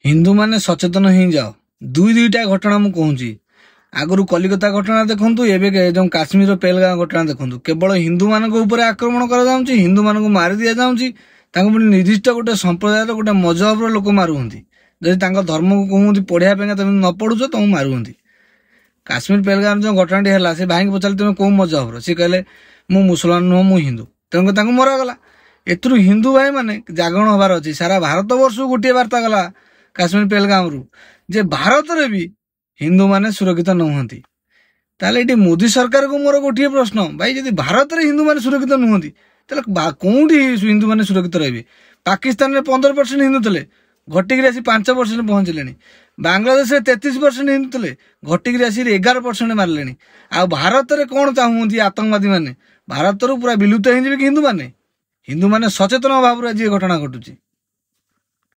हिंदू माने सचेतन ही जाओ। दुईटा घटना मु कहूँ आगु कलिकता घटना देखु एवं काश्मीर पेलगाम घटना देखु केवल हिंदू मान आक्रमण कर हिंदू मान मारी दि जाऊँगी निर्दिष्ट गोटे संप्रदाय गोटे मजहब लोक मारुंट जदि धर्म को कहूँ पढ़ाई तुम न पढ़ुच तुम मारुंट। काश्मीर पेलगाम जो घटना है से भाई पचारे तुम कौ मजहब सी कहले मु मुसलमान नुह मु हिंदू तेणु मरागला। एथु हिंदू भाई माने जागरण हबार अच्छी सारा भारत वर्ष गोटे वार्ता गला काश्मीर पेलगाम रु जे भारत रे भी हिंदू माने सुरक्षित नुहति। ताले ये मोदी सरकार को मोर गोटे प्रश्न भाई जदि भारत रे हिंदू माने सुरक्षित नुहति कौटी हिंदू माने सुरक्षित रहे। पाकिस्तान में 15% हिंदू थे घटिक 5% पहुंचले। बांग्लादेश 33% हिंदू थे घटिक 11% मारे। आ भारत में कौन चाहूँ आतंकवादी माने भारत पूरा विलुप्त हो हिंदू माने सचेतन भाव जी घटना घटुची।